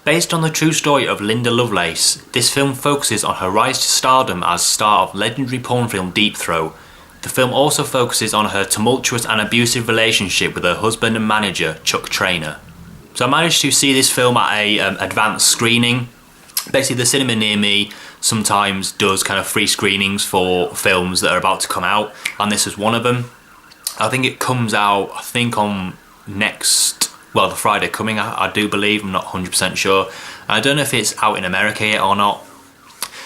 Based on the true story of Linda Lovelace, this film focuses on her rise to stardom as star of legendary porn film Deep Throat. The film also focuses on her tumultuous and abusive relationship with her husband and manager, Chuck Trainer. So I managed to see this film at a advanced screening. Basically, the cinema near me sometimes does kind of free screenings for films that are about to come out, and this was one of them. I think it comes out, on the Friday coming, I do believe. I'm not 100% sure. I don't know if it's out in America yet or not.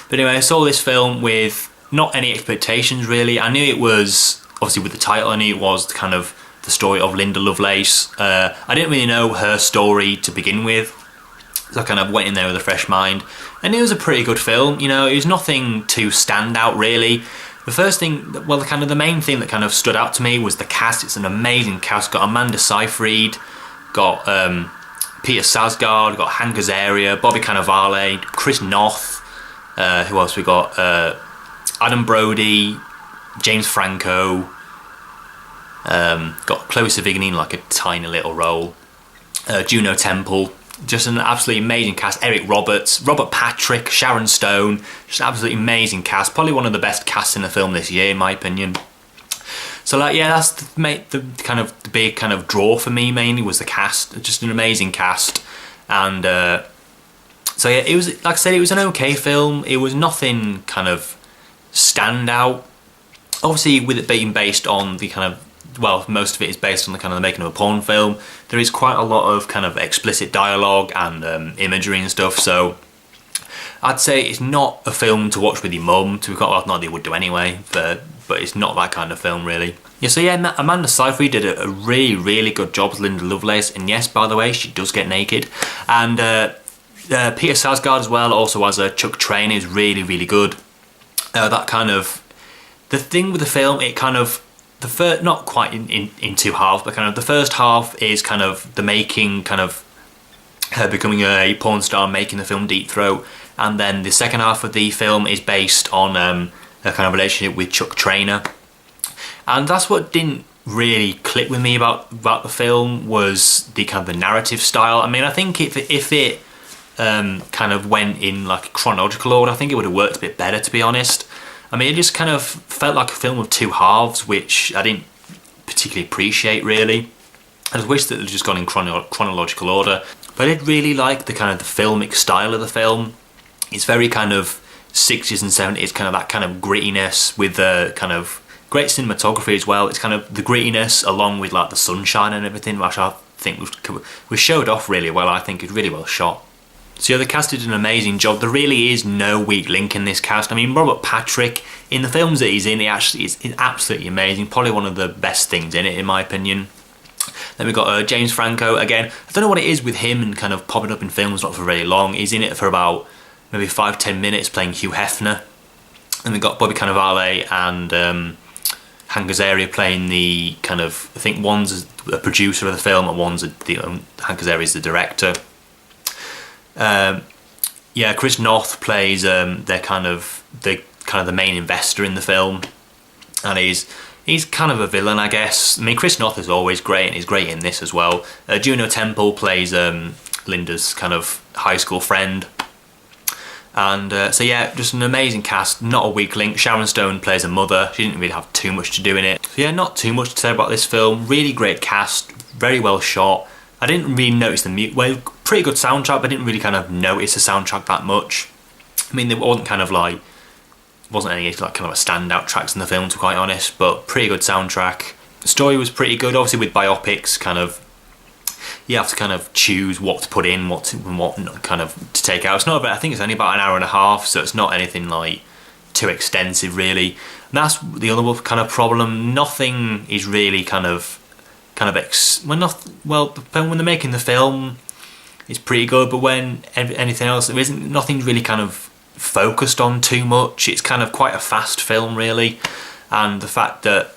But anyway, I saw this film with not any expectations really. I knew it was, obviously with the title, I knew it was kind of the story of Linda Lovelace. I didn't really know her story to begin with, so I kind of went in there with a fresh mind. And it was a pretty good film, it was nothing to stand out really. The first thing, the main thing that kind of stood out to me was the cast. It's an amazing cast. Got Amanda Seyfried, got Peter Sarsgaard, got Hank Azaria, Bobby Cannavale, Chris Noth, who else we got? Adam Brody, James Franco, got Chloe Sevigny in like a tiny little role, Juno Temple. Just an absolutely amazing cast. Eric Roberts, Robert Patrick, Sharon Stone. Just an absolutely amazing cast. Probably one of the best casts in the film this year, in my opinion. So that's the big kind of draw for me. Mainly was the cast. Just an amazing cast. And it was, like I said, it was an okay film. It was nothing kind of stand out. Obviously, with it being based on the kind of, most of it is based on the kind of the making of a porn film. There is quite a lot of kind of explicit dialogue and imagery and stuff, so I'd say it's not a film to watch with your mum. Not that you would do anyway, but it's not that kind of film really. Amanda Seyfried did a really, really good job as Linda Lovelace, and yes, by the way, she does get naked. And Peter Sarsgaard as well, also as a Chuck Trainer, is really, really good. The thing with the film, it kind of, not quite in two halves, but kind of the first half is kind of the making, kind of her becoming a porn star, making the film Deep Throat, and then the second half of the film is based on a kind of relationship with Chuck Trainer. And that's what didn't really click with me about the film, was the kind of the narrative style. I mean, I think if it kind of went in like chronological order, I think it would have worked a bit better, to be honest. I mean, it just kind of felt like a film of two halves, which I didn't particularly appreciate really. I just wish that it had just gone in chronological order. But I did really like the kind of the filmic style of the film. It's very kind of 60s and 70s, kind of that kind of grittiness with the kind of great cinematography as well. It's kind of the grittiness along with like the sunshine and everything, which I think was showed off really well. I think it's really well shot. So the cast did an amazing job. There really is no weak link in this cast. I mean, Robert Patrick, in the films that he's in, he actually is absolutely amazing. Probably one of the best things in it, in my opinion. Then we've got James Franco again. I don't know what it is with him and kind of popping up in films not for very long. He's in it for about maybe 5-10 minutes playing Hugh Hefner. Then we've got Bobby Cannavale and Hank Azaria playing the kind of, I think one's a producer of the film and one's Hank Azaria is the director. Chris Noth plays the main investor in the film, and he's kind of a villain, I guess. I mean, Chris Noth is always great, and he's great in this as well. Juno Temple plays Linda's kind of high school friend, and just an amazing cast, not a weak link. Sharon Stone plays a mother. She didn't really have too much to do in it. So not too much to say about this film. Really great cast, very well shot. I didn't really notice the music. Pretty good soundtrack, but I didn't really kind of notice the soundtrack that much. I mean, there wasn't any like kind of a standout tracks in the film, to be quite honest, but pretty good soundtrack. The story was pretty good. Obviously, with biopics, kind of you have to kind of choose what to put in, what not, kind of to take out. It's not about, I think it's only about an hour and a half, so it's not anything like too extensive really. And that's the other kind of problem. Nothing is really when they're making the film, it's pretty good, but when anything else, there isn't, nothing's really kind of focused on too much. It's kind of quite a fast film really, and the fact that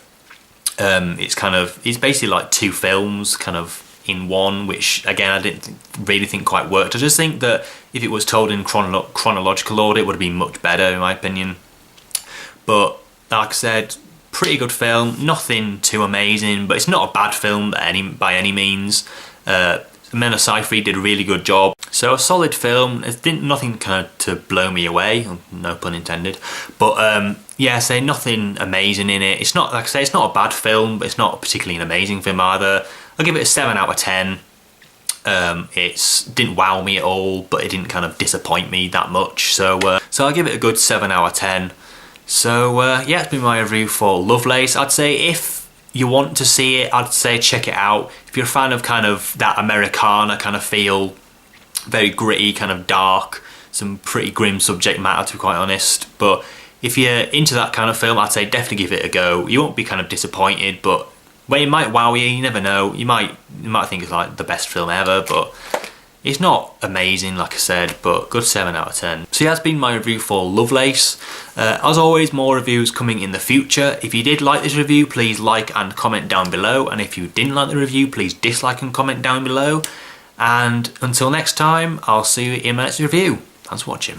it's basically like two films kind of in one, which again I didn't really think quite worked. I just think that if it was told in chronological order, it would have been much better in my opinion. But like I said, pretty good film, nothing too amazing, but it's not a bad film by any means. Men of Sci-Fi did a really good job. So a solid film. It didn't nothing kind of to blow me away, no pun intended. But yeah, say nothing amazing in it. It's not, like I say, it's not a bad film, but it's not particularly an amazing film either. I'll give it a 7 out of 10. It didn't wow me at all, but it didn't kind of disappoint me that much. So I'll give it a good 7 out of 10. So yeah, it's been my review for Lovelace. I'd say if you want to see it, I'd say check it out. If you're a fan of kind of that Americana kind of feel, very gritty, kind of dark, some pretty grim subject matter to be quite honest. But if you're into that kind of film, I'd say definitely give it a go. You won't be kind of disappointed, but well, it might wow you, you never know. You might think it's like the best film ever, but it's not amazing, like I said, but good 7 out of 10. So yeah, that's been my review for Lovelace. As always, more reviews coming in the future. If you did like this review, please like and comment down below. And if you didn't like the review, please dislike and comment down below. And until next time, I'll see you in my next review. Thanks for watching.